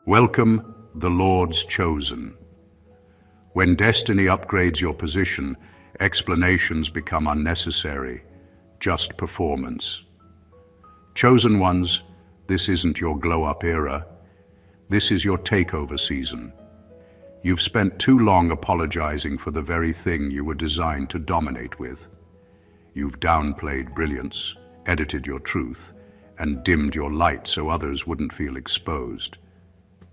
Welcome, the Lord's chosen. When destiny upgrades your position, explanations become unnecessary, just performance. Chosen ones, this isn't your glow-up era. This is your takeover season. You've spent too long apologizing for the very thing you were designed to dominate with. You've downplayed brilliance, edited your truth, and dimmed your light so others wouldn't feel exposed.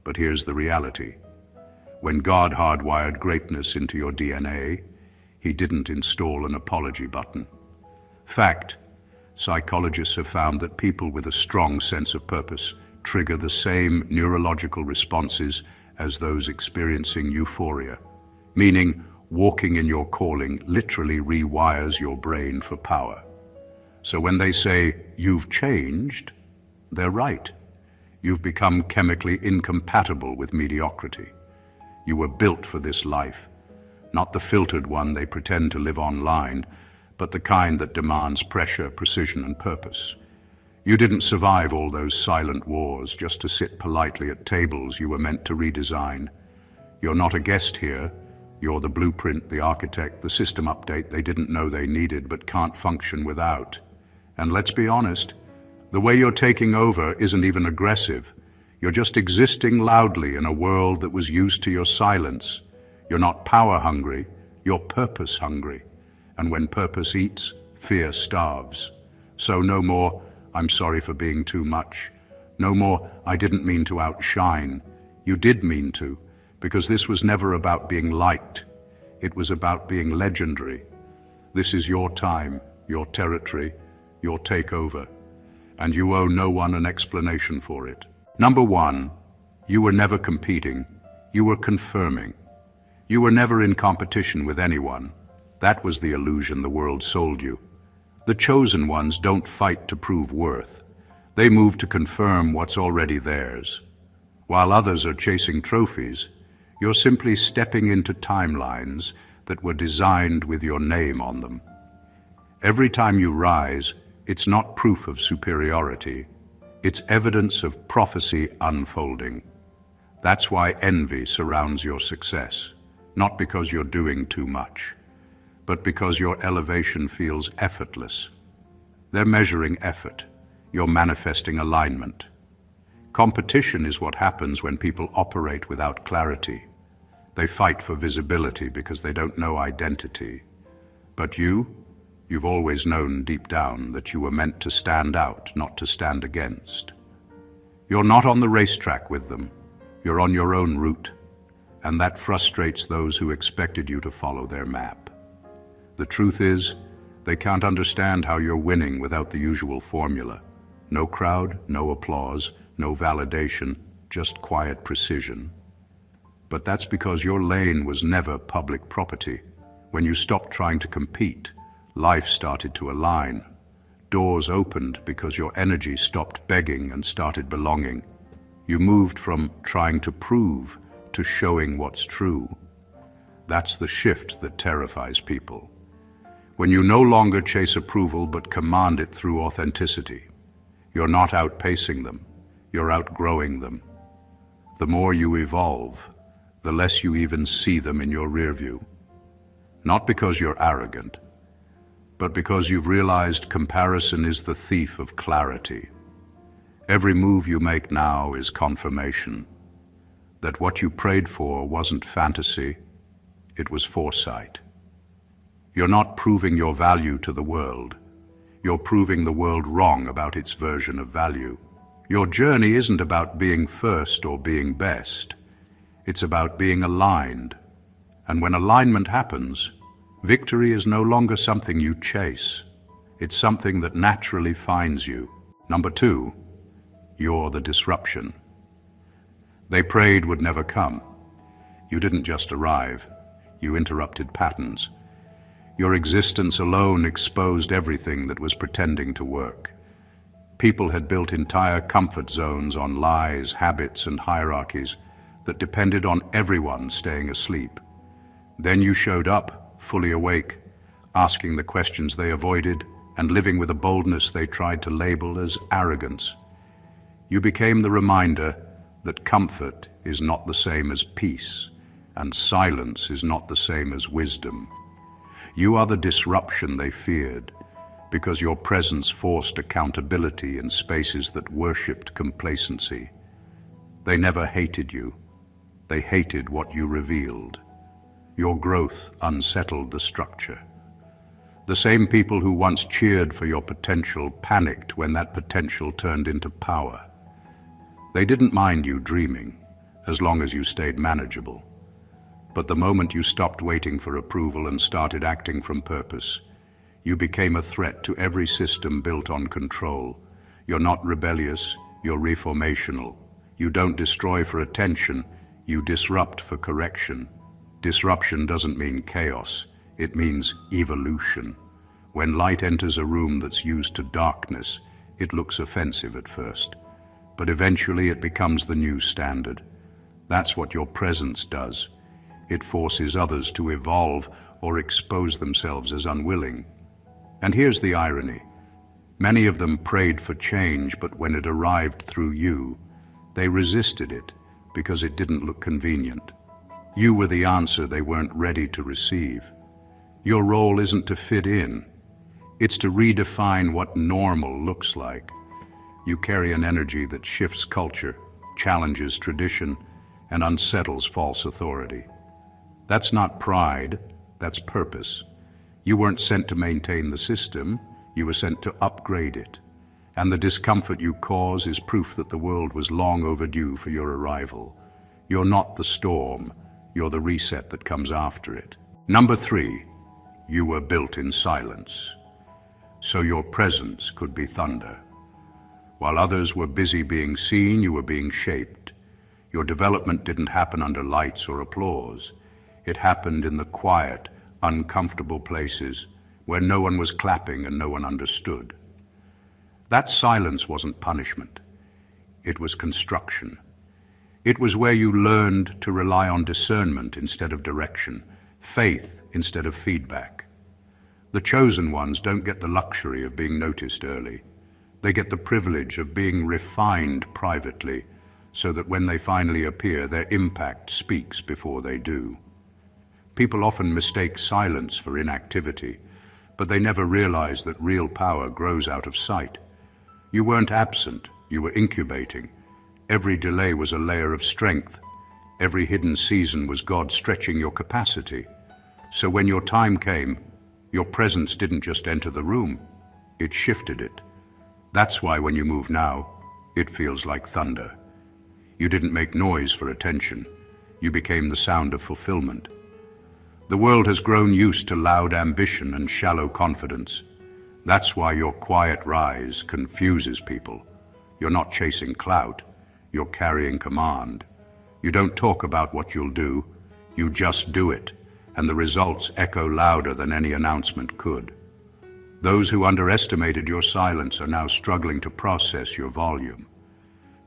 But here's the reality. When God hardwired greatness into your DNA, He didn't install an apology button. Fact, psychologists have found that people with a strong sense of purpose trigger the same neurological responses as those experiencing euphoria, meaning walking in your calling literally rewires your brain for power. So when they say, "You've changed," they're right. You've become chemically incompatible with mediocrity. You were built for this life, not the filtered one they pretend to live online, but the kind that demands pressure, precision, and purpose. You didn't survive all those silent wars just to sit politely at tables you were meant to redesign. You're not a guest here. You're the blueprint, the architect, the system update they didn't know they needed but can't function without. And let's be honest, the way you're taking over isn't even aggressive. You're just existing loudly in a world that was used to your silence. You're not power hungry, you're purpose hungry. And when purpose eats, fear starves. So no more, "I'm sorry for being too much." No more, "I didn't mean to outshine." You did mean to, because this was never about being liked. It was about being legendary. This is your time, your territory, your takeover, and you owe no one an explanation for it. Number one, you were never competing, you were confirming. You were never in competition with anyone. That was the illusion the world sold you. The chosen ones don't fight to prove worth. They move to confirm what's already theirs. While others are chasing trophies, you're simply stepping into timelines that were designed with your name on them. Every time you rise, it's not proof of superiority. It's evidence of prophecy unfolding. That's why envy surrounds your success, not because you're doing too much, but because your elevation feels effortless. They're measuring effort. You're manifesting alignment. Competition is what happens when people operate without clarity. They fight for visibility because they don't know identity. But you've always known deep down that you were meant to stand out, not to stand against. You're not on the racetrack with them. You're on your own route, and that frustrates those who expected you to follow their map. The truth is, they can't understand how you're winning without the usual formula. No crowd, no applause, no validation, just quiet precision. But that's because your lane was never public property. When you stopped trying to compete, life started to align. Doors opened because your energy stopped begging and started belonging. You moved from trying to prove to showing what's true. That's the shift that terrifies people. When you no longer chase approval but command it through authenticity, you're not outpacing them, you're outgrowing them. The more you evolve, the less you even see them in your rear view. Not because you're arrogant, but because you've realized comparison is the thief of clarity. Every move you make now is confirmation that what you prayed for wasn't fantasy, it was foresight. You're not proving your value to the world. You're proving the world wrong about its version of value. Your journey isn't about being first or being best. It's about being aligned. And when alignment happens, victory is no longer something you chase. It's something that naturally finds you. Number two, you're the disruption. They prayed would never come. You didn't just arrive. You interrupted patterns. Your existence alone exposed everything that was pretending to work. People had built entire comfort zones on lies, habits, and hierarchies that depended on everyone staying asleep. Then you showed up, fully awake, asking the questions they avoided and living with a boldness they tried to label as arrogance. You became the reminder that comfort is not the same as peace, and silence is not the same as wisdom. You are the disruption they feared, because your presence forced accountability in spaces that worshipped complacency. They never hated you. They hated what you revealed. Your growth unsettled the structure. The same people who once cheered for your potential panicked when that potential turned into power. They didn't mind you dreaming, as long as you stayed manageable. But the moment you stopped waiting for approval and started acting from purpose, you became a threat to every system built on control. You're not rebellious, you're reformational. You don't destroy for attention, you disrupt for correction. Disruption doesn't mean chaos, it means evolution. When light enters a room that's used to darkness, it looks offensive at first, but eventually it becomes the new standard. That's what your presence does. It forces others to evolve or expose themselves as unwilling. And here's the irony. Many of them prayed for change, but when it arrived through you, they resisted it because it didn't look convenient. You were the answer they weren't ready to receive. Your role isn't to fit in. It's to redefine what normal looks like. You carry an energy that shifts culture, challenges tradition, and unsettles false authority. That's not pride, that's purpose. You weren't sent to maintain the system, you were sent to upgrade it. And the discomfort you cause is proof that the world was long overdue for your arrival. You're not the storm, you're the reset that comes after it. Number 3, you were built in silence. So your presence could be thunder. While others were busy being seen, you were being shaped. Your development didn't happen under lights or applause. It happened in the quiet, uncomfortable places where no one was clapping and no one understood. That silence wasn't punishment. It was construction. It was where you learned to rely on discernment instead of direction, faith instead of feedback. The chosen ones don't get the luxury of being noticed early. They get the privilege of being refined privately, so that when they finally appear, their impact speaks before they do. People often mistake silence for inactivity, but they never realize that real power grows out of sight. You weren't absent, you were incubating. Every delay was a layer of strength. Every hidden season was God stretching your capacity. So when your time came, your presence didn't just enter the room, it shifted it. That's why when you move now, it feels like thunder. You didn't make noise for attention. You became the sound of fulfillment. The world has grown used to loud ambition and shallow confidence. That's why your quiet rise confuses people. You're not chasing clout, you're carrying command. You don't talk about what you'll do, you just do it, and the results echo louder than any announcement could. Those who underestimated your silence are now struggling to process your volume.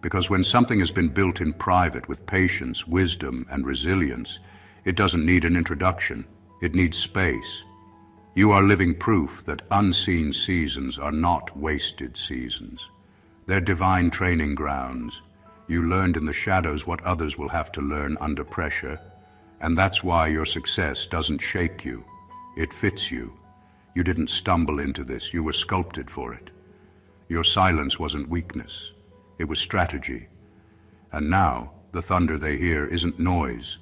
Because when something has been built in private with patience, wisdom, and resilience, it doesn't need an introduction, it needs space. You are living proof that unseen seasons are not wasted seasons. They're divine training grounds. You learned in the shadows what others will have to learn under pressure, and that's why your success doesn't shake you. It fits you. You didn't stumble into this, you were sculpted for it. Your silence wasn't weakness, it was strategy. And now, the thunder they hear isn't noise.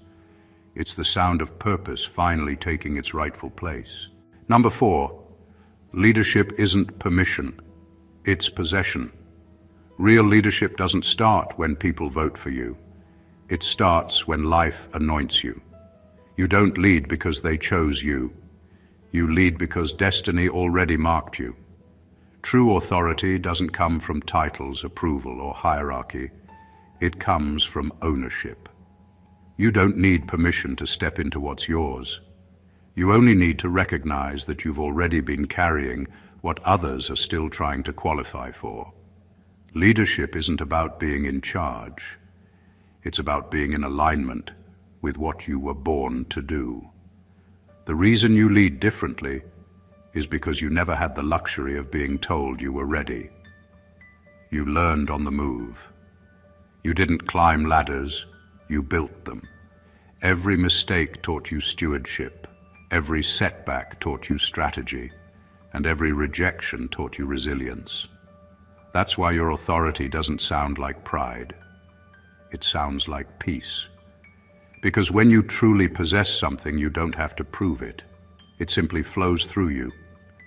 It's the sound of purpose finally taking its rightful place. Number 4, leadership isn't permission, it's possession. Real leadership doesn't start when people vote for you. It starts when life anoints you. You don't lead because they chose you. You lead because destiny already marked you. True authority doesn't come from titles, approval, or hierarchy. It comes from ownership. You don't need permission to step into what's yours. You only need to recognize that you've already been carrying what others are still trying to qualify for. Leadership isn't about being in charge. It's about being in alignment with what you were born to do. The reason you lead differently is because you never had the luxury of being told you were ready. You learned on the move. You didn't climb ladders, you built them. Every mistake taught you stewardship, every setback taught you strategy, and every rejection taught you resilience. That's why your authority doesn't sound like pride. It sounds like peace. Because when you truly possess something, you don't have to prove it. It simply flows through you.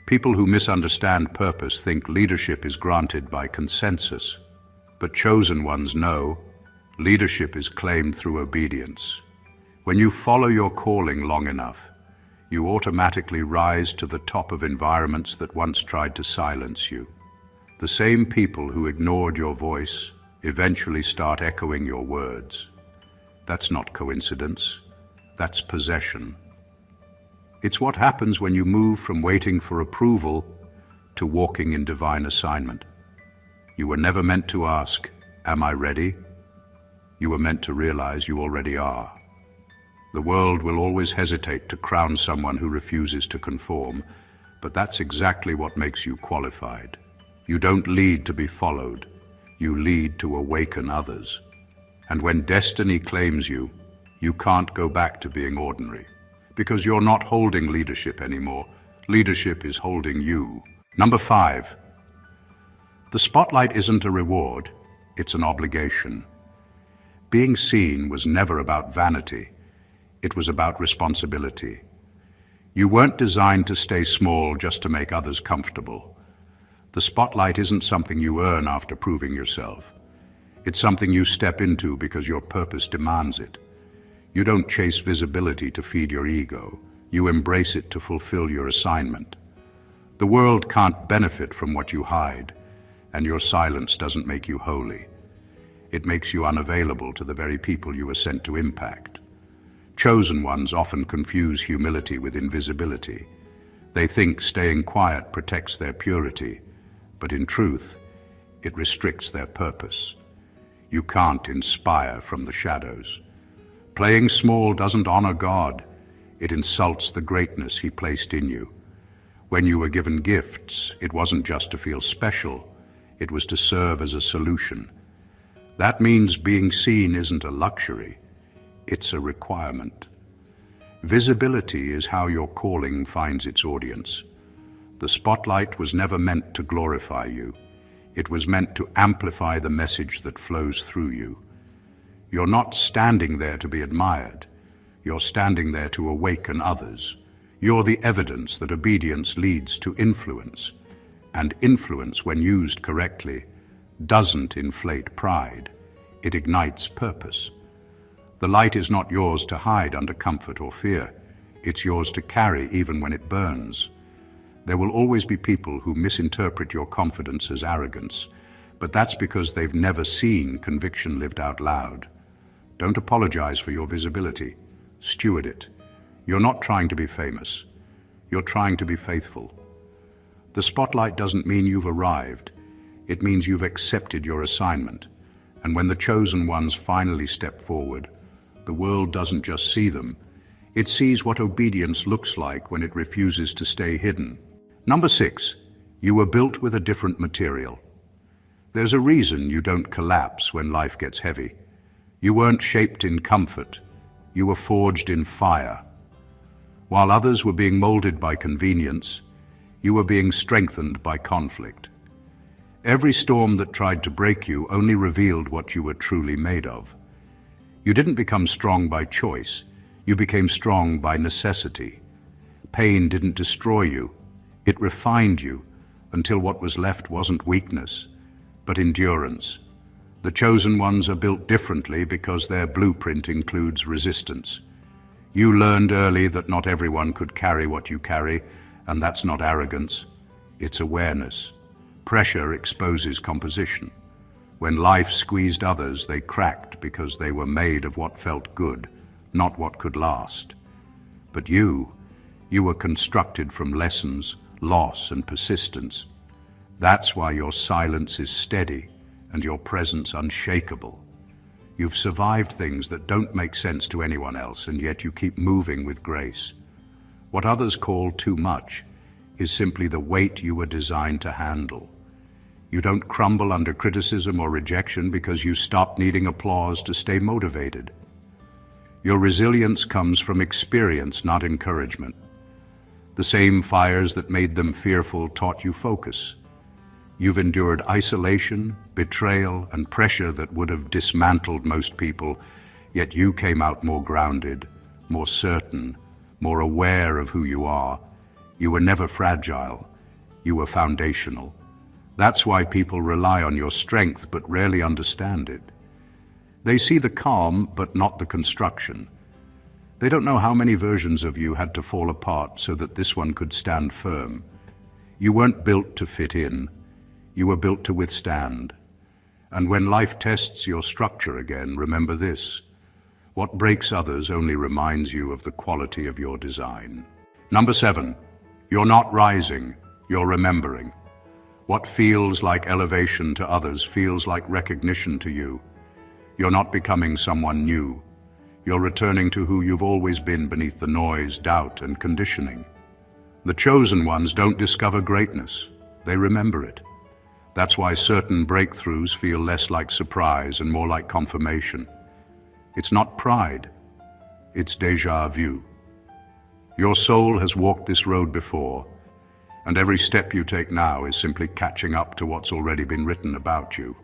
People who misunderstand purpose think leadership is granted by consensus. But chosen ones know leadership is claimed through obedience. When you follow your calling long enough, you automatically rise to the top of environments that once tried to silence you. The same people who ignored your voice eventually start echoing your words. That's not coincidence. That's possession. It's what happens when you move from waiting for approval to walking in divine assignment. You were never meant to ask, "Am I ready?" You were meant to realize you already are. The world will always hesitate to crown someone who refuses to conform, but that's exactly what makes you qualified. You don't lead to be followed. You lead to awaken others. And when destiny claims you, you can't go back to being ordinary. Because you're not holding leadership anymore. Leadership is holding you. Number 5. The spotlight isn't a reward, it's an obligation. Being seen was never about vanity. It was about responsibility. You weren't designed to stay small just to make others comfortable. The spotlight isn't something you earn after proving yourself. It's something you step into because your purpose demands it. You don't chase visibility to feed your ego. You embrace it to fulfill your assignment. The world can't benefit from what you hide, and your silence doesn't make you holy. It makes you unavailable to the very people you were sent to impact. Chosen ones often confuse humility with invisibility. They think staying quiet protects their purity, but in truth, it restricts their purpose. You can't inspire from the shadows. Playing small doesn't honor God. It insults the greatness He placed in you. When you were given gifts, it wasn't just to feel special. It was to serve as a solution. That means being seen isn't a luxury. It's a requirement. Visibility is how your calling finds its audience. The spotlight was never meant to glorify you. It was meant to amplify the message that flows through you. You're not standing there to be admired. You're standing there to awaken others. You're the evidence that obedience leads to influence. And influence, when used correctly, doesn't inflate pride. It ignites purpose. The light is not yours to hide under comfort or fear. It's yours to carry even when it burns. There will always be people who misinterpret your confidence as arrogance, but that's because they've never seen conviction lived out loud. Don't apologize for your visibility. Steward it. You're not trying to be famous. You're trying to be faithful. The spotlight doesn't mean you've arrived. It means you've accepted your assignment. And when the chosen ones finally step forward, the world doesn't just see them. It sees what obedience looks like when it refuses to stay hidden. Number 6, you were built with a different material. There's a reason you don't collapse when life gets heavy. You weren't shaped in comfort. You were forged in fire. While others were being molded by convenience, you were being strengthened by conflict. Every storm that tried to break you only revealed what you were truly made of. You didn't become strong by choice. You became strong by necessity. Pain didn't destroy you. It refined you until what was left wasn't weakness, but endurance. The chosen ones are built differently because their blueprint includes resistance. You learned early that not everyone could carry what you carry, and that's not arrogance. It's awareness. Pressure exposes composition. When life squeezed others, they cracked because they were made of what felt good, not what could last. But you were constructed from lessons, loss, and persistence. That's why your silence is steady and your presence unshakable. You've survived things that don't make sense to anyone else, and yet you keep moving with grace. What others call too much is simply the weight you were designed to handle. You don't crumble under criticism or rejection because you stop needing applause to stay motivated. Your resilience comes from experience, not encouragement. The same fires that made them fearful taught you focus. You've endured isolation, betrayal, and pressure that would have dismantled most people, yet you came out more grounded, more certain, more aware of who you are. You were never fragile. You were foundational. That's why people rely on your strength but rarely understand it. They see the calm but not the construction. They don't know how many versions of you had to fall apart so that this one could stand firm. You weren't built to fit in. You were built to withstand. And when life tests your structure again, remember this: what breaks others only reminds you of the quality of your design. Number 7, you're not rising, you're remembering. What feels like elevation to others feels like recognition to you. You're not becoming someone new. You're returning to who you've always been beneath the noise, doubt, and conditioning. The chosen ones don't discover greatness. They remember it. That's why certain breakthroughs feel less like surprise and more like confirmation. It's not pride. It's déjà vu. Your soul has walked this road before, and every step you take now is simply catching up to what's already been written about you.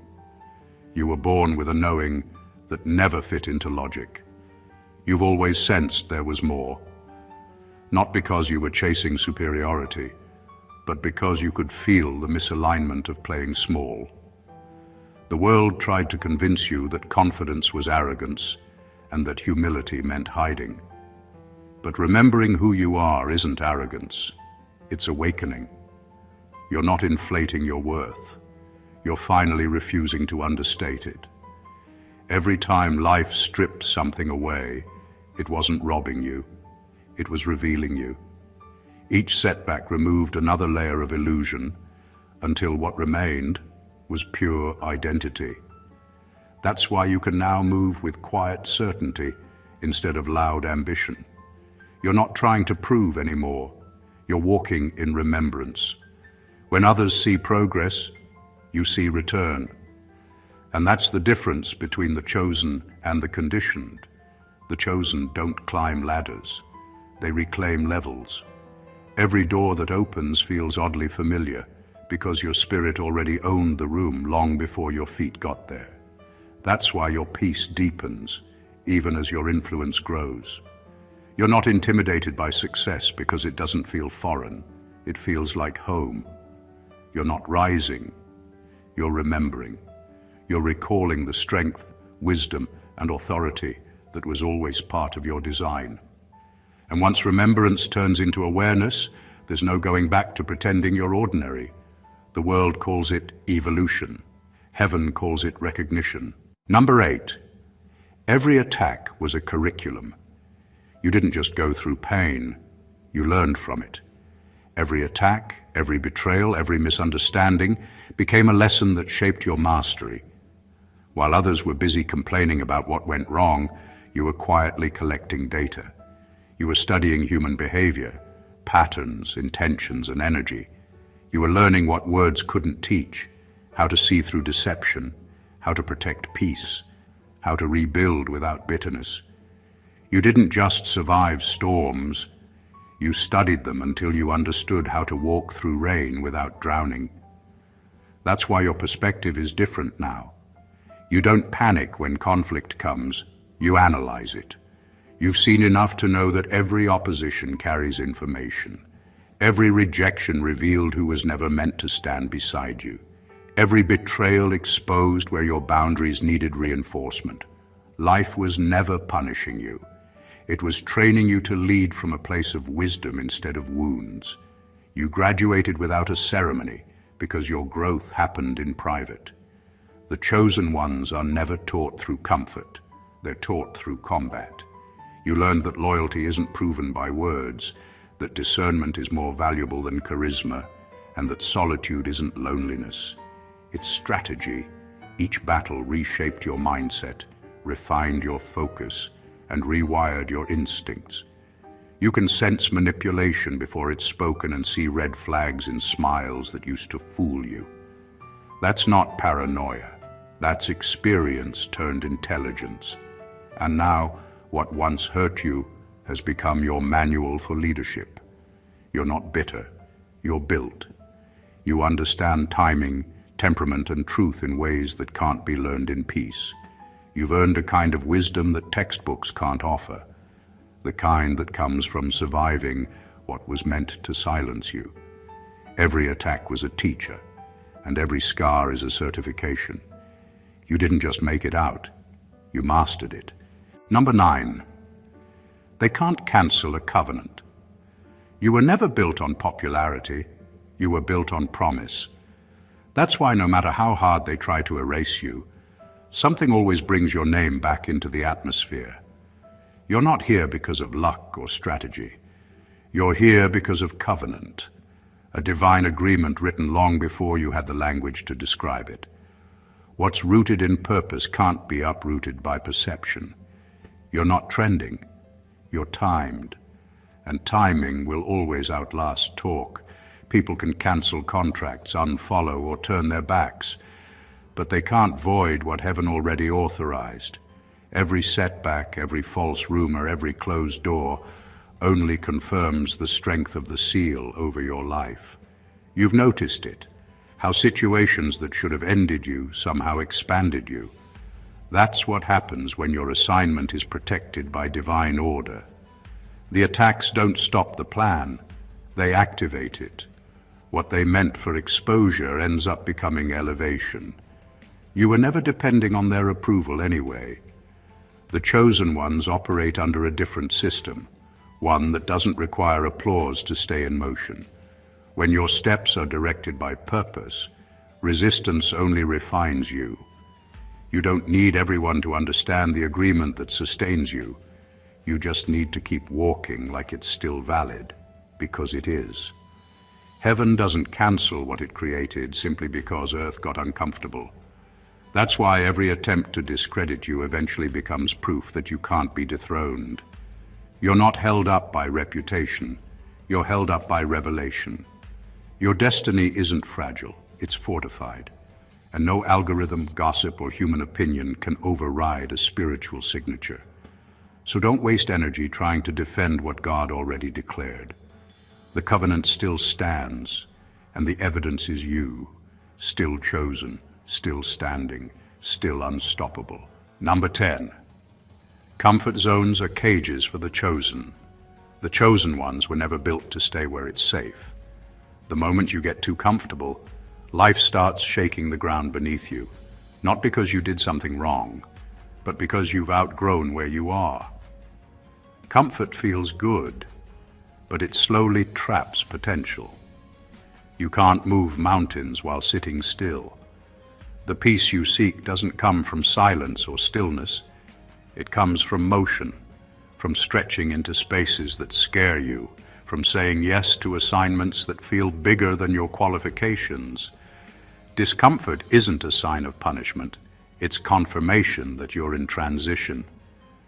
You were born with a knowing that never fit into logic. You've always sensed there was more. Not because you were chasing superiority, but because you could feel the misalignment of playing small. The world tried to convince you that confidence was arrogance and that humility meant hiding. But remembering who you are isn't arrogance. It's awakening. You're not inflating your worth. You're finally refusing to understate it. Every time life stripped something away, it wasn't robbing you. It was revealing you. Each setback removed another layer of illusion until what remained was pure identity. That's why you can now move with quiet certainty instead of loud ambition. You're not trying to prove anymore. You're walking in remembrance. When others see progress, you see return. And that's the difference between the chosen and the conditioned. The chosen don't climb ladders. They reclaim levels. Every door that opens feels oddly familiar because your spirit already owned the room long before your feet got there. That's why your peace deepens, even as your influence grows. You're not intimidated by success because it doesn't feel foreign. It feels like home. You're not rising. You're remembering. You're recalling the strength, wisdom, and authority that was always part of your design. And once remembrance turns into awareness, there's no going back to pretending you're ordinary. The world calls it evolution. Heaven calls it recognition. Number 8, every attack was a curriculum. You didn't just go through pain, you learned from it. Every attack, every betrayal, every misunderstanding became a lesson that shaped your mastery. While others were busy complaining about what went wrong, you were quietly collecting data. You were studying human behavior, patterns, intentions, and energy. You were learning what words couldn't teach, how to see through deception, how to protect peace, how to rebuild without bitterness. You didn't just survive storms, you studied them until you understood how to walk through rain without drowning. That's why your perspective is different now. You don't panic when conflict comes, you analyze it. You've seen enough to know that every opposition carries information. Every rejection revealed who was never meant to stand beside you. Every betrayal exposed where your boundaries needed reinforcement. Life was never punishing you. It was training you to lead from a place of wisdom instead of wounds. You graduated without a ceremony because your growth happened in private. The chosen ones are never taught through comfort. They're taught through combat. You learned that loyalty isn't proven by words, that discernment is more valuable than charisma, and that solitude isn't loneliness. It's strategy. Each battle reshaped your mindset, refined your focus, and rewired your instincts. You can sense manipulation before it's spoken and see red flags in smiles that used to fool you. That's not paranoia. That's experience turned intelligence. And now, what once hurt you has become your manual for leadership. You're not bitter. You're built. You understand timing, temperament, and truth in ways that can't be learned in peace. You've earned a kind of wisdom that textbooks can't offer, the kind that comes from surviving what was meant to silence you. Every attack was a teacher, and every scar is a certification. You didn't just make it out, you mastered it. Number 9, they can't cancel a covenant. You were never built on popularity, you were built on promise. That's why no matter how hard they try to erase you, something always brings your name back into the atmosphere. You're not here because of luck or strategy. You're here because of covenant, a divine agreement written long before you had the language to describe it. What's rooted in purpose can't be uprooted by perception. You're not trending, you're timed, and timing will always outlast talk. People can cancel contracts, unfollow, or turn their backs, but they can't void what heaven already authorized. Every setback, every false rumor, every closed door only confirms the strength of the seal over your life. You've noticed it, how situations that should have ended you somehow expanded you. That's what happens when your assignment is protected by divine order. The attacks don't stop the plan, they activate it. What they meant for exposure ends up becoming elevation. You were never depending on their approval anyway. The chosen ones operate under a different system, one that doesn't require applause to stay in motion. When your steps are directed by purpose, resistance only refines you. You don't need everyone to understand the agreement that sustains you. You just need to keep walking like it's still valid, because it is. Heaven doesn't cancel what it created simply because earth got uncomfortable. That's why every attempt to discredit you eventually becomes proof that you can't be dethroned. You're not held up by reputation, you're held up by revelation. Your destiny isn't fragile, it's fortified. And no algorithm, gossip, or human opinion can override a spiritual signature. So don't waste energy trying to defend what God already declared. The covenant still stands, and the evidence is you, still chosen, still standing, still unstoppable. Number 10. Comfort zones are cages for the chosen. The chosen ones were never built to stay where it's safe. The moment you get too comfortable, life starts shaking the ground beneath you, not because you did something wrong, but because you've outgrown where you are. Comfort feels good, but it slowly traps potential. You can't move mountains while sitting still. The peace you seek doesn't come from silence or stillness. It comes from motion, from stretching into spaces that scare you, from saying yes to assignments that feel bigger than your qualifications. Discomfort isn't a sign of punishment. It's confirmation that you're in transition.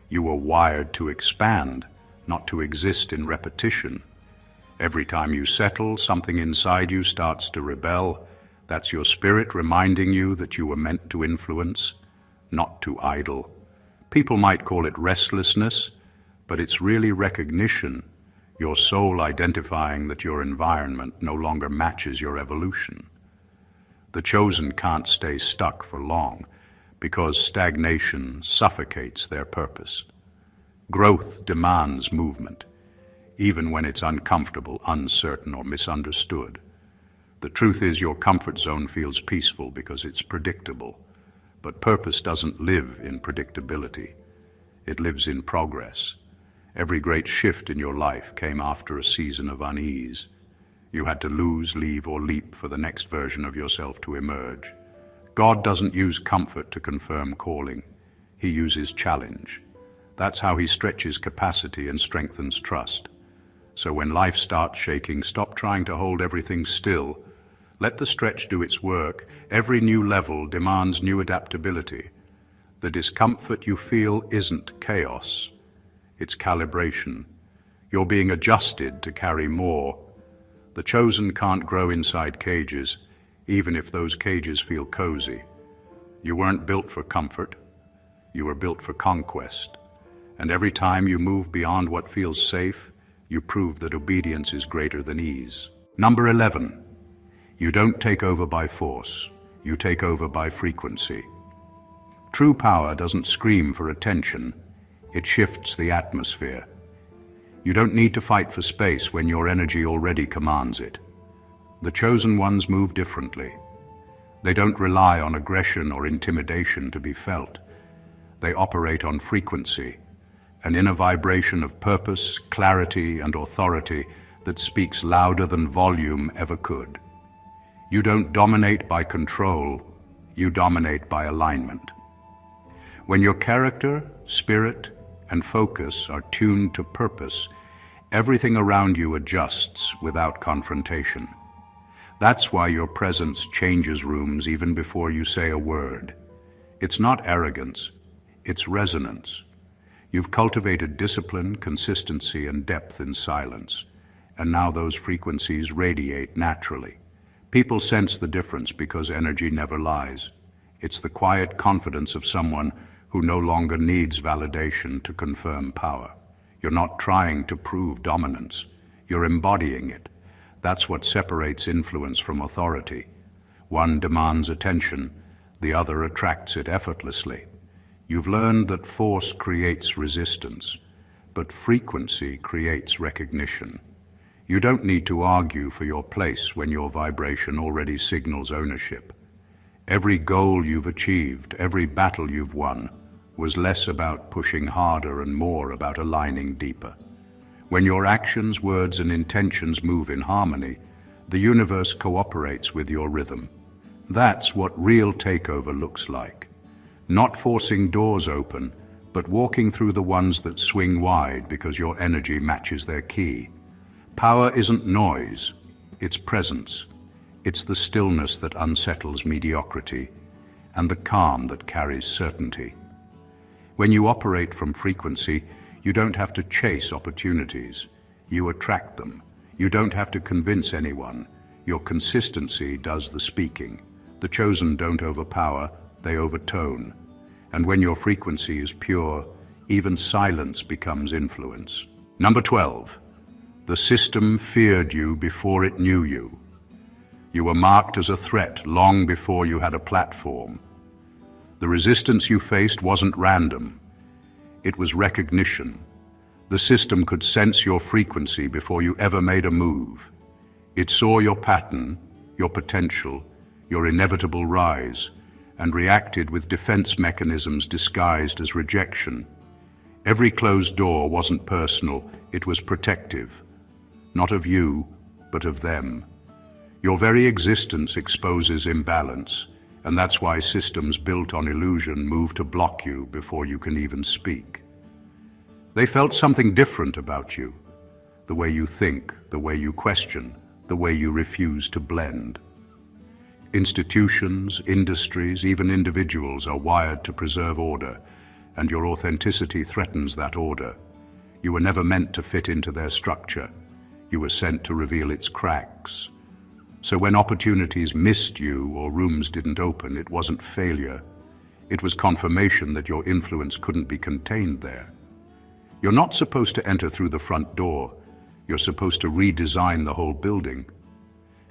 You were wired to expand, not to exist in repetition. Every time you settle, something inside you starts to rebel. That's your spirit reminding you that you were meant to influence, not to idle. People might call it restlessness, but it's really recognition, your soul identifying that your environment no longer matches your evolution. The chosen can't stay stuck for long, because stagnation suffocates their purpose. Growth demands movement, even when it's uncomfortable, uncertain, or misunderstood. The truth is your comfort zone feels peaceful because it's predictable, but purpose doesn't live in predictability. It lives in progress. Every great shift in your life came after a season of unease. You had to lose, leave, or leap for the next version of yourself to emerge. God doesn't use comfort to confirm calling. He uses challenge. That's how he stretches capacity and strengthens trust. So when life starts shaking, stop trying to hold everything still. Let the stretch do its work. Every new level demands new adaptability. The discomfort you feel isn't chaos. It's calibration. You're being adjusted to carry more. The chosen can't grow inside cages. even if those cages feel cozy. You weren't built for comfort. You were built for conquest. And every time you move beyond what feels safe, you prove that obedience is greater than ease. Number 11. You don't take over by force. You take over by frequency. True power doesn't scream for attention. It shifts the atmosphere. You don't need to fight for space when your energy already commands it. The chosen ones move differently. They don't rely on aggression or intimidation to be felt. They operate on frequency, an inner vibration of purpose, clarity, and authority that speaks louder than volume ever could. You don't dominate by control, you dominate by alignment. When your character, spirit, and focus are tuned to purpose, everything around you adjusts without confrontation. That's why your presence changes rooms even before you say a word. It's not arrogance, it's resonance. You've cultivated discipline, consistency, and depth in silence, and now those frequencies radiate naturally. People sense the difference because energy never lies. It's the quiet confidence of someone who no longer needs validation to confirm power. You're not trying to prove dominance. You're embodying it. That's what separates influence from authority. One demands attention, the other attracts it effortlessly. You've learned that force creates resistance, but frequency creates recognition. You don't need to argue for your place when your vibration already signals ownership. Every goal you've achieved, every battle you've won, was less about pushing harder and more about aligning deeper. When your actions, words, and intentions move in harmony, the universe cooperates with your rhythm. That's what real takeover looks like. Not forcing doors open, but walking through the ones that swing wide because your energy matches their key. Power isn't noise, it's presence. It's the stillness that unsettles mediocrity, and the calm that carries certainty. When you operate from frequency, you don't have to chase opportunities. You attract them. You don't have to convince anyone. Your consistency does the speaking. The chosen don't overpower, they overtone. And when your frequency is pure, even silence becomes influence. Number 12. The system feared you before it knew you. You were marked as a threat long before you had a platform. The resistance you faced wasn't random. It was recognition. The system could sense your frequency before you ever made a move. It saw your pattern, your potential, your inevitable rise, and reacted with defense mechanisms disguised as rejection. Every closed door wasn't personal, it was protective. Not of you, but of them. Your very existence exposes imbalance, and that's why systems built on illusion move to block you before you can even speak. They felt something different about you, the way you think, the way you question, the way you refuse to blend. Institutions, industries, even individuals are wired to preserve order, and your authenticity threatens that order. You were never meant to fit into their structure. You were sent to reveal its cracks. So when opportunities missed you or rooms didn't open, it wasn't failure. It was confirmation that your influence couldn't be contained there. You're not supposed to enter through the front door. You're supposed to redesign the whole building.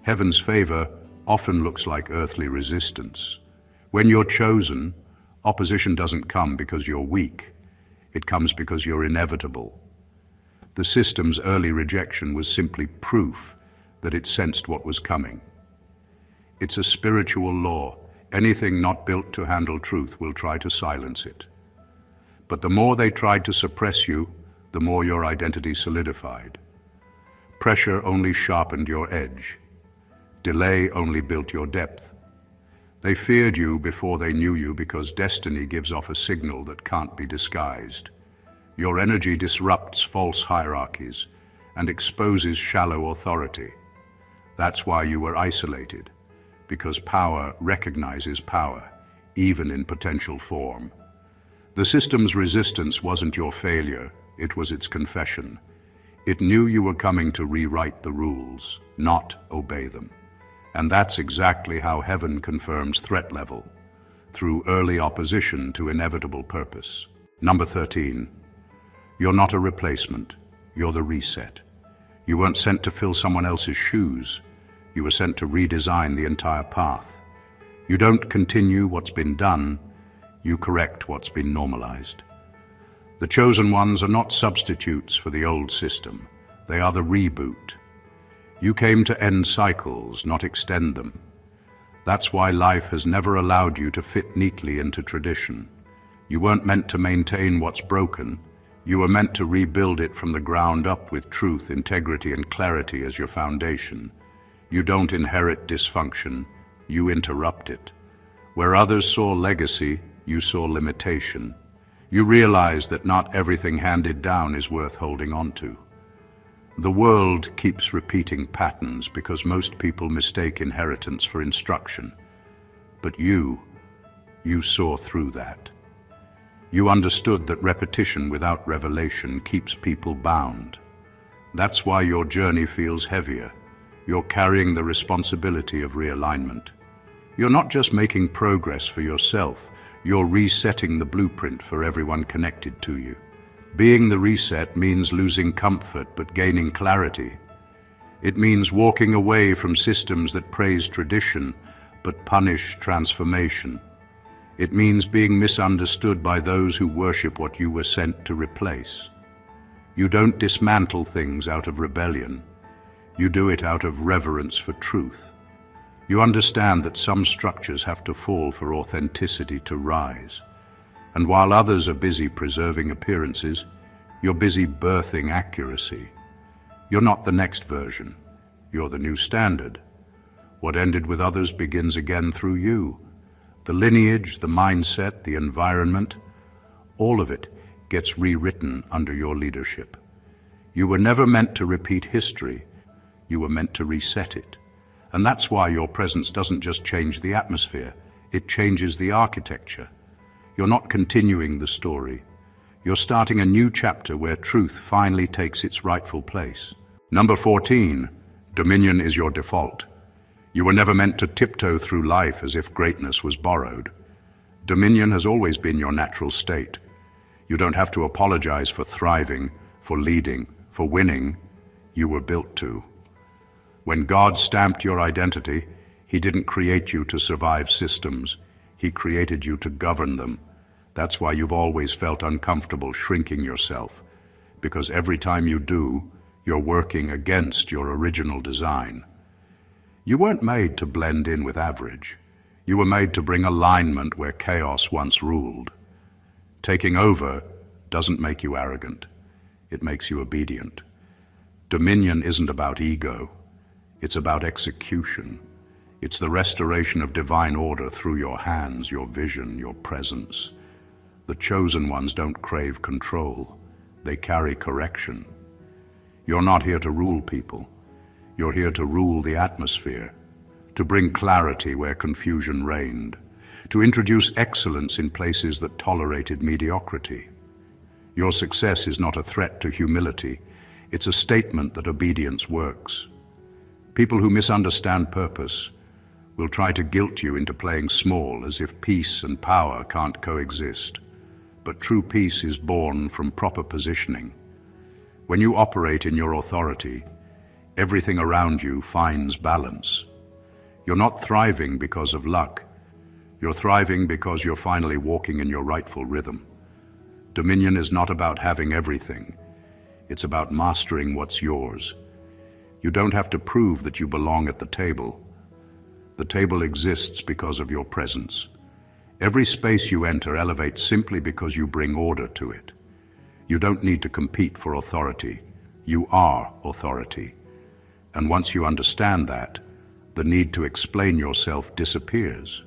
Heaven's favor often looks like earthly resistance. When you're chosen, opposition doesn't come because you're weak. It comes because you're inevitable. The system's early rejection was simply proof that it sensed what was coming. It's a spiritual law. Anything not built to handle truth will try to silence it. But the more they tried to suppress you, the more your identity solidified. Pressure only sharpened your edge. Delay only built your depth. They feared you before they knew you because destiny gives off a signal that can't be disguised. Your energy disrupts false hierarchies and exposes shallow authority. That's why you were isolated, because power recognizes power, even in potential form. The system's resistance wasn't your failure, it was its confession. It knew you were coming to rewrite the rules, not obey them. And that's exactly how heaven confirms threat level, through early opposition to inevitable purpose. Number 13. You're not a replacement. You're the reset. You weren't sent to fill someone else's shoes. You were sent to redesign the entire path. You don't continue what's been done. You correct what's been normalized. The chosen ones are not substitutes for the old system. They are the reboot. You came to end cycles, not extend them. That's why life has never allowed you to fit neatly into tradition. You weren't meant to maintain what's broken. You were meant to rebuild it from the ground up with truth, integrity, and clarity as your foundation. You don't inherit dysfunction, you interrupt it. Where others saw legacy, you saw limitation. You realize that not everything handed down is worth holding on to. The world keeps repeating patterns because most people mistake inheritance for instruction. But you saw through that. You understood that repetition without revelation keeps people bound. That's why your journey feels heavier. You're carrying the responsibility of realignment. You're not just making progress for yourself, you're resetting the blueprint for everyone connected to you. Being the reset means losing comfort but gaining clarity. It means walking away from systems that praise tradition but punish transformation. It means being misunderstood by those who worship what you were sent to replace. You don't dismantle things out of rebellion. You do it out of reverence for truth. You understand that some structures have to fall for authenticity to rise. And while others are busy preserving appearances, you're busy birthing accuracy. You're not the next version. You're the new standard. What ended with others begins again through you. The lineage, the mindset, the environment, all of it gets rewritten under your leadership. You were never meant to repeat history. You were meant to reset it. And that's why your presence doesn't just change the atmosphere, it changes the architecture. You're not continuing the story. You're starting a new chapter where truth finally takes its rightful place. Number 14, dominion is your default. You were never meant to tiptoe through life as if greatness was borrowed. Dominion has always been your natural state. You don't have to apologize for thriving, for leading, for winning. You were built to. When God stamped your identity, He didn't create you to survive systems. He created you to govern them. That's why you've always felt uncomfortable shrinking yourself, because every time you do, you're working against your original design. You weren't made to blend in with average. You were made to bring alignment where chaos once ruled. Taking over doesn't make you arrogant. It makes you obedient. Dominion isn't about ego. It's about execution. It's the restoration of divine order through your hands, your vision, your presence. The chosen ones don't crave control. They carry correction. You're not here to rule people. You're here to rule the atmosphere, to bring clarity where confusion reigned, to introduce excellence in places that tolerated mediocrity. Your success is not a threat to humility. It's a statement that obedience works. People who misunderstand purpose will try to guilt you into playing small as if peace and power can't coexist. But true peace is born from proper positioning. When you operate in your authority, everything around you finds balance. You're not thriving because of luck. You're thriving because you're finally walking in your rightful rhythm. Dominion is not about having everything. It's about mastering what's yours. You don't have to prove that you belong at the table. The table exists because of your presence. Every space you enter elevates simply because you bring order to it. You don't need to compete for authority. You are authority. And once you understand that, the need to explain yourself disappears.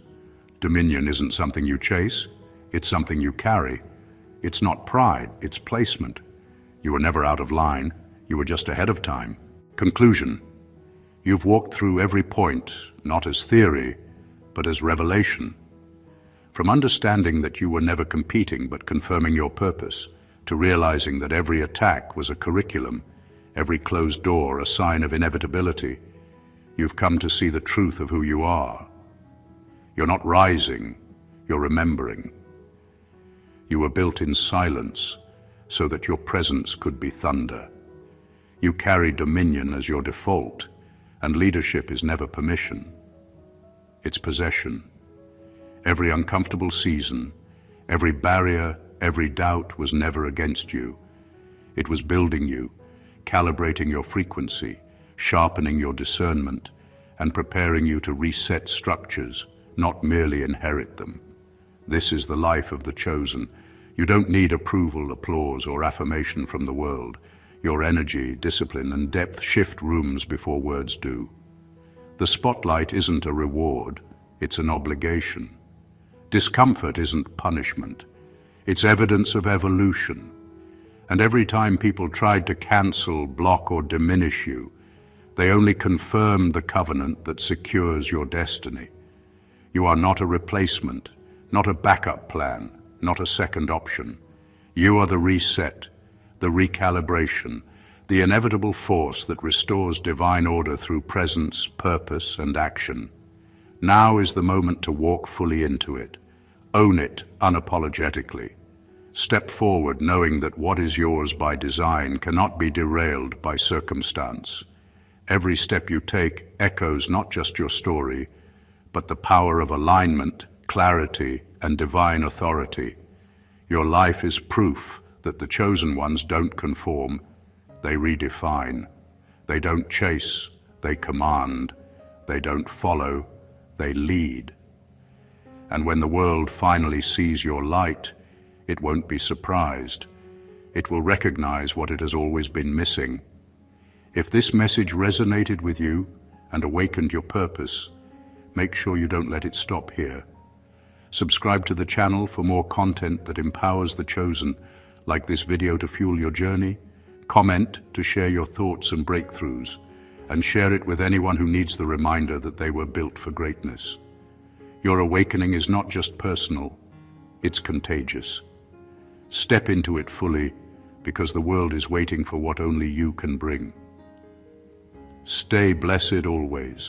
Dominion isn't something you chase, it's something you carry. It's not pride, it's placement. You were never out of line, you were just ahead of time. Conclusion. You've walked through every point, not as theory, but as revelation. From understanding that you were never competing but confirming your purpose, to realizing that every attack was a curriculum, every closed door a sign of inevitability, You've come to see the truth of who you are. You're not rising, you're remembering. You were built in silence so that your presence could be thunder. You carry dominion as your default, and leadership is never permission. It's possession. Every uncomfortable season, every barrier, every doubt was never against you. It was building you, calibrating your frequency, sharpening your discernment, and preparing you to reset structures, not merely inherit them. This is the life of the chosen. You don't need approval, applause, or affirmation from the world. Your energy, discipline, and depth shift rooms before words do. The spotlight isn't a reward, it's an obligation. Discomfort isn't punishment, it's evidence of evolution. And every time people tried to cancel, block, or diminish you, they only confirmed the covenant that secures your destiny. You are not a replacement, not a backup plan, not a second option. You are the reset, the recalibration, the inevitable force that restores divine order through presence, purpose, and action. Now is the moment to walk fully into it. Own it unapologetically. Step forward knowing that what is yours by design cannot be derailed by circumstance. Every step you take echoes not just your story, but the power of alignment, clarity, and divine authority. Your life is proof that the chosen ones don't conform, they redefine. They don't chase, they command. They don't follow, they lead. And when the world finally sees your light, it won't be surprised. It will recognize what it has always been missing. If this message resonated with you and awakened your purpose, make sure you don't let it stop here. Subscribe to the channel for more content that empowers the chosen, like this video to fuel your journey. Comment to share your thoughts and breakthroughs, and share it with anyone who needs the reminder that they were built for greatness. Your awakening is not just personal, it's contagious. Step into it fully, because the world is waiting for what only you can bring. Stay blessed always.